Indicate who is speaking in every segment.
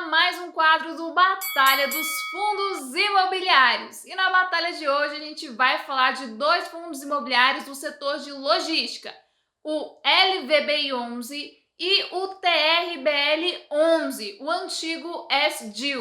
Speaker 1: a mais um quadro do Batalha dos Fundos Imobiliários. E na batalha de hoje a gente vai falar de dois fundos imobiliários do setor de logística, o LVBI11 e o TRBL11, o antigo SDIL.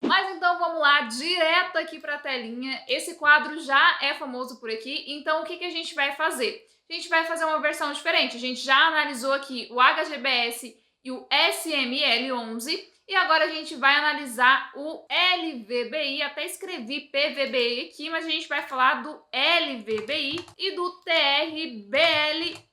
Speaker 1: Mas então vamos lá, direto aqui para a telinha. Esse quadro já é famoso por aqui, então o que a gente vai fazer? A gente vai fazer uma versão diferente. A gente já analisou aqui o HGBS e o SML11 e agora a gente vai analisar o LVBI. Até escrevi PVBI aqui, mas a gente vai falar do LVBI e do TRBL11.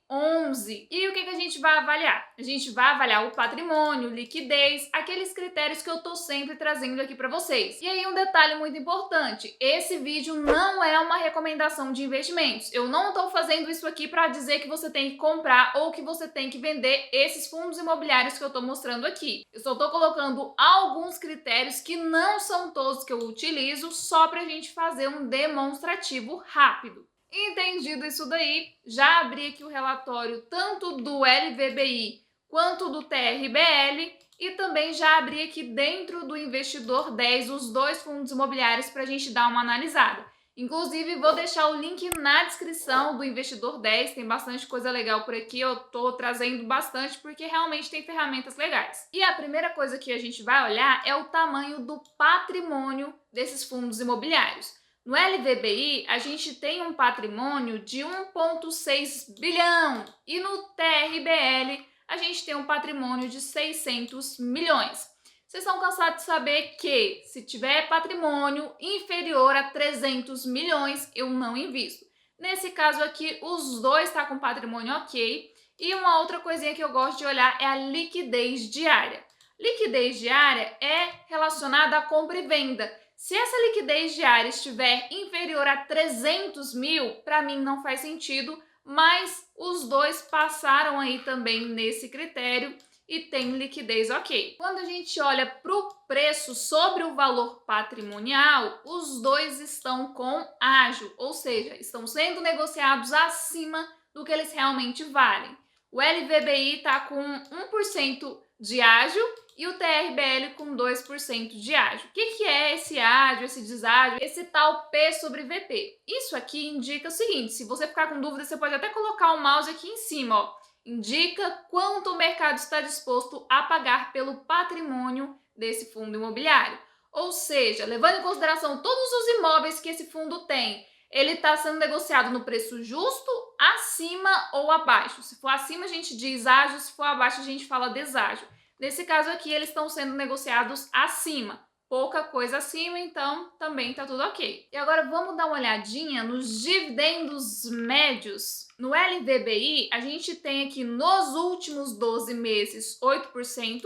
Speaker 1: E o que a gente vai avaliar? A gente vai avaliar o patrimônio, liquidez, aqueles critérios que eu tô sempre trazendo aqui para vocês. E aí um detalhe muito importante, esse vídeo não é uma recomendação de investimentos. Eu não tô fazendo isso aqui para dizer que você tem que comprar ou que você tem que vender esses fundos imobiliários que eu tô mostrando aqui. Eu só tô colocando alguns critérios que não são todos que eu utilizo, só pra gente fazer um demonstrativo rápido. Entendido isso daí, já abri aqui o relatório tanto do LVBI quanto do TRBL e também já abri aqui dentro do Investidor 10 os dois fundos imobiliários para a gente dar uma analisada. Inclusive, vou deixar o link na descrição do Investidor 10, tem bastante coisa legal por aqui, eu tô trazendo bastante porque realmente tem ferramentas legais. E a primeira coisa que a gente vai olhar é o tamanho do patrimônio desses fundos imobiliários. No LVBI, a gente tem um patrimônio de 1,6 bilhão e no TRBL a gente tem um patrimônio de 600 milhões. Vocês estão cansados de saber que se tiver patrimônio inferior a 300 milhões, eu não invisto. Nesse caso aqui, os dois estão com patrimônio ok. E uma outra coisinha que eu gosto de olhar é a liquidez diária. Liquidez diária é relacionada à compra e venda. Se essa liquidez diária estiver inferior a 300 mil, para mim não faz sentido, mas os dois passaram aí também nesse critério e tem liquidez ok. Quando a gente olha para o preço sobre o valor patrimonial, os dois estão com ágio, ou seja, estão sendo negociados acima do que eles realmente valem. O LVBI está com 1% de ágio e o TRBL com 2% de ágio. O que é esse ágio, esse deságio, esse tal P sobre VP? Isso aqui indica o seguinte, se você ficar com dúvida, você pode até colocar o mouse aqui em cima, ó. Indica quanto o mercado está disposto a pagar pelo patrimônio desse fundo imobiliário. Ou seja, levando em consideração todos os imóveis que esse fundo tem, ele está sendo negociado no preço justo, acima ou abaixo. Se for acima, a gente diz ágio, se for abaixo, a gente fala deságio. Nesse caso aqui, eles estão sendo negociados acima. Pouca coisa acima, então também tá tudo ok. E agora vamos dar uma olhadinha nos dividendos médios. No LVBI, a gente tem aqui nos últimos 12 meses 8%,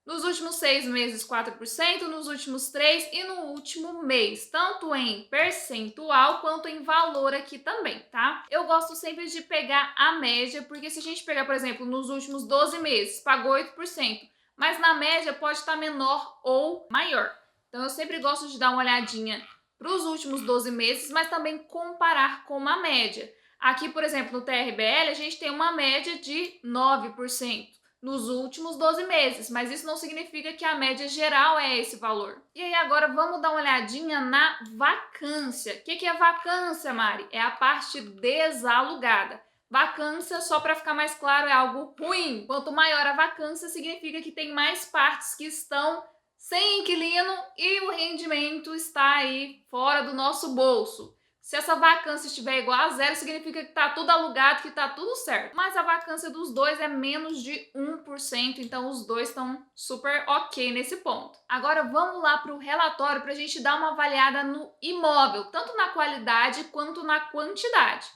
Speaker 1: nos últimos 6 meses 4%, nos últimos 3 e no último mês, tanto em percentual quanto em valor aqui também, tá? Eu gosto sempre de pegar a média, porque se a gente pegar, por exemplo, nos últimos 12 meses, pagou 8%, mas na média pode estar menor ou maior. Então eu sempre gosto de dar uma olhadinha para os últimos 12 meses, mas também comparar com uma média. Aqui, por exemplo, no TRBL, a gente tem uma média de 9% nos últimos 12 meses, mas isso não significa que a média geral é esse valor. E aí agora vamos dar uma olhadinha na vacância. O que é vacância, Mari? É a parte desalugada. Vacância, só para ficar mais claro, é algo ruim. Quanto maior a vacância, significa que tem mais partes que estão sem inquilino e o rendimento está aí fora do nosso bolso. Se essa vacância estiver igual a zero, significa que está tudo alugado, que está tudo certo. Mas a vacância dos dois é menos de 1%, então os dois estão super ok nesse ponto. Agora vamos lá para o relatório para a gente dar uma avaliada no imóvel, tanto na qualidade quanto na quantidade.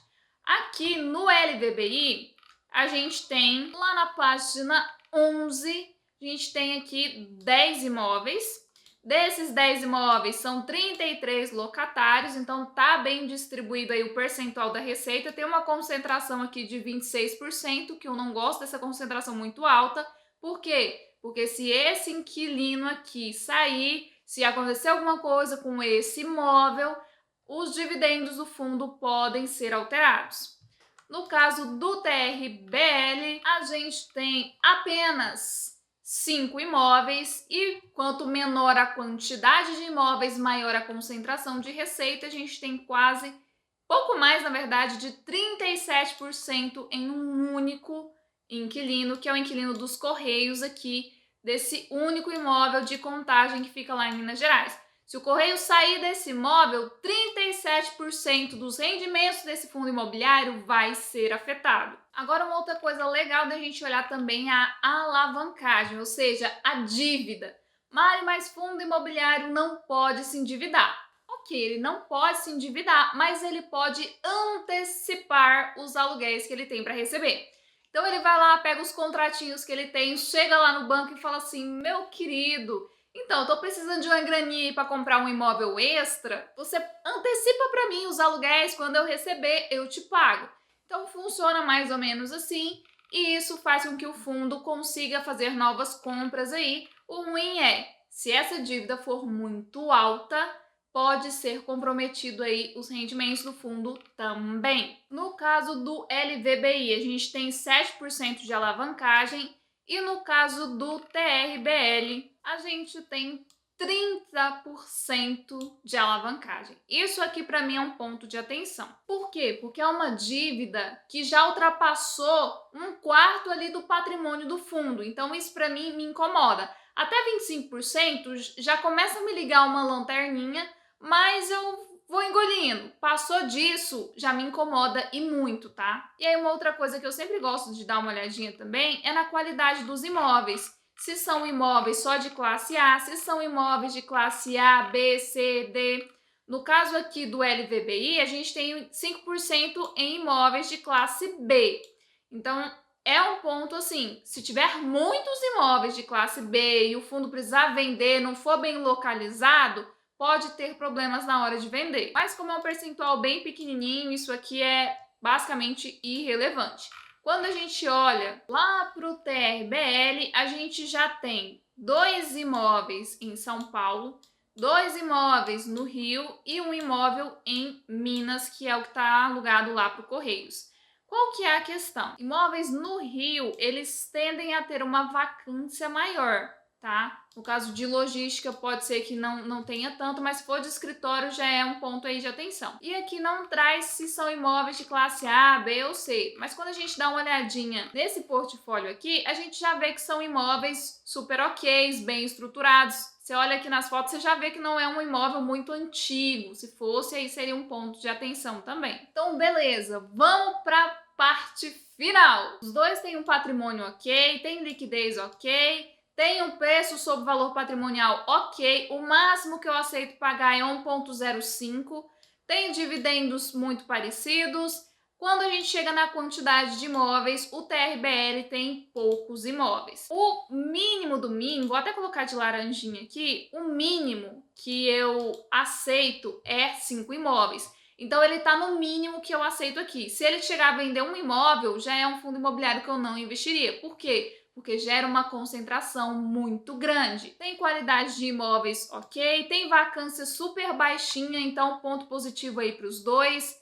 Speaker 1: Aqui no LVBI, a gente tem lá na página 11, a gente tem aqui 10 imóveis. Desses 10 imóveis, são 33 locatários, então tá bem distribuído aí o percentual da receita. Tem uma concentração aqui de 26%, que eu não gosto dessa concentração muito alta. Por quê? Porque se esse inquilino aqui sair, se acontecer alguma coisa com esse imóvel, os dividendos do fundo podem ser alterados. No caso do TRBL, a gente tem apenas 5 imóveis, e quanto menor a quantidade de imóveis, maior a concentração de receita. A gente tem quase, pouco mais na verdade, de 37% em um único inquilino, que é o inquilino dos Correios aqui, desse único imóvel de Contagem que fica lá em Minas Gerais. Se o Correio sair desse imóvel, 37% dos rendimentos desse fundo imobiliário vai ser afetado. Agora, uma outra coisa legal da gente olhar também é a alavancagem, ou seja, a dívida. Mari, mas fundo imobiliário não pode se endividar. Ok, ele não pode se endividar, mas ele pode antecipar os aluguéis que ele tem para receber. Então ele vai lá, pega os contratinhos que ele tem, chega lá no banco e fala assim: meu querido, então, eu tô precisando de uma graninha para comprar um imóvel extra, você antecipa para mim os aluguéis, quando eu receber, eu te pago. Então, funciona mais ou menos assim, e isso faz com que o fundo consiga fazer novas compras aí. O ruim é, se essa dívida for muito alta, pode ser comprometido aí os rendimentos do fundo também. No caso do LVBI, a gente tem 7% de alavancagem, e no caso do TRBL, a gente tem 30% de alavancagem. Isso aqui para mim é um ponto de atenção. Por quê? Porque é uma dívida que já ultrapassou um quarto ali do patrimônio do fundo. Então isso para mim me incomoda. Até 25% já começa a me ligar uma lanterninha, mas eu vou engolindo. Passou disso, já me incomoda e muito, tá? E aí uma outra coisa que eu sempre gosto de dar uma olhadinha também é na qualidade dos imóveis. Se são imóveis só de classe A, se são imóveis de classe A, B, C, D. No caso aqui do LVBI, a gente tem 5% em imóveis de classe B. Então, é um ponto assim, se tiver muitos imóveis de classe B e o fundo precisar vender, não for bem localizado, pode ter problemas na hora de vender. Mas como é um percentual bem pequenininho, isso aqui é basicamente irrelevante. Quando a gente olha lá para o TRBL, a gente já tem 2 imóveis em São Paulo, 2 imóveis no Rio e um imóvel em Minas, que é o que está alugado lá para o Correios. Qual que é a questão? Imóveis no Rio, eles tendem a ter uma vacância maior, tá? No caso de logística, pode ser que não tenha tanto, mas se for de escritório já é um ponto aí de atenção. E aqui não traz se são imóveis de classe A, B ou C, mas quando a gente dá uma olhadinha nesse portfólio aqui, a gente já vê que são imóveis super ok, bem estruturados. Você olha aqui nas fotos, você já vê que não é um imóvel muito antigo. Se fosse, aí seria um ponto de atenção também. Então, beleza, vamos para parte final. Os dois têm um patrimônio ok, tem liquidez ok, tem um preço sobre valor patrimonial ok, o máximo que eu aceito pagar é 1,05, tem dividendos muito parecidos. Quando a gente chega na quantidade de imóveis, o TRBL tem poucos imóveis. O mínimo do mínimo, vou até colocar de laranjinha aqui, o mínimo que eu aceito é 5 imóveis. Então ele está no mínimo que eu aceito aqui. Se ele chegar a vender um imóvel, já é um fundo imobiliário que eu não investiria. Por quê? Porque gera uma concentração muito grande. Tem qualidade de imóveis ok, tem vacância super baixinha, então ponto positivo aí para os dois.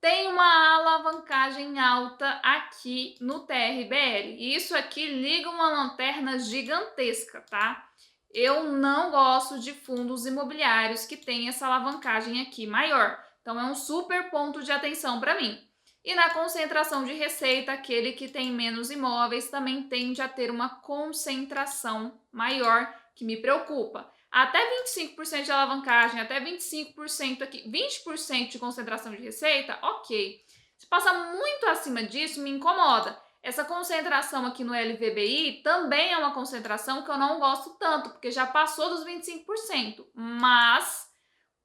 Speaker 1: Tem uma alavancagem alta aqui no TRBL. E isso aqui liga uma lanterna gigantesca, tá? Eu não gosto de fundos imobiliários que têm essa alavancagem aqui maior. Então é um super ponto de atenção para mim. E na concentração de receita, aquele que tem menos imóveis também tende a ter uma concentração maior, que me preocupa. Até 25% de alavancagem, até 25% aqui, 20% de concentração de receita, ok. Se passa muito acima disso, me incomoda. Essa concentração aqui no LVBI também é uma concentração que eu não gosto tanto, porque já passou dos 25%. Mas,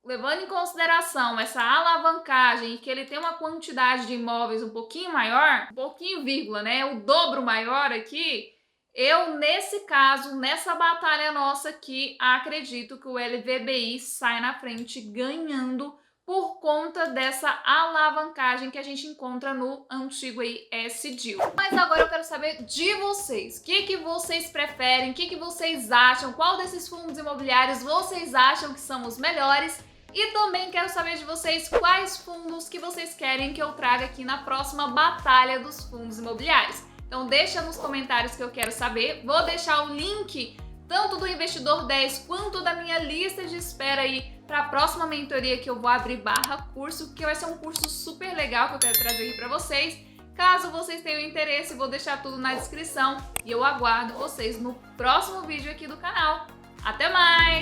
Speaker 1: levando em consideração essa alavancagem e que ele tem uma quantidade de imóveis um pouquinho maior, um pouquinho vírgula, né? O dobro maior aqui, eu, nesse caso, nessa batalha nossa aqui, acredito que o LVBI sai na frente ganhando por conta dessa alavancagem que a gente encontra no antigo aí SDIL. Mas agora eu quero saber de vocês. O que vocês preferem? O que vocês acham? Qual desses fundos imobiliários vocês acham que são os melhores? E também quero saber de vocês quais fundos que vocês querem que eu traga aqui na próxima batalha dos fundos imobiliários. Então deixa nos comentários que eu quero saber. Vou deixar o link tanto do Investidor 10 quanto da minha lista de espera aí para a próxima mentoria que eu vou abrir /curso, que vai ser um curso super legal que eu quero trazer aqui para vocês. Caso vocês tenham interesse, vou deixar tudo na descrição e eu aguardo vocês no próximo vídeo aqui do canal. Até mais!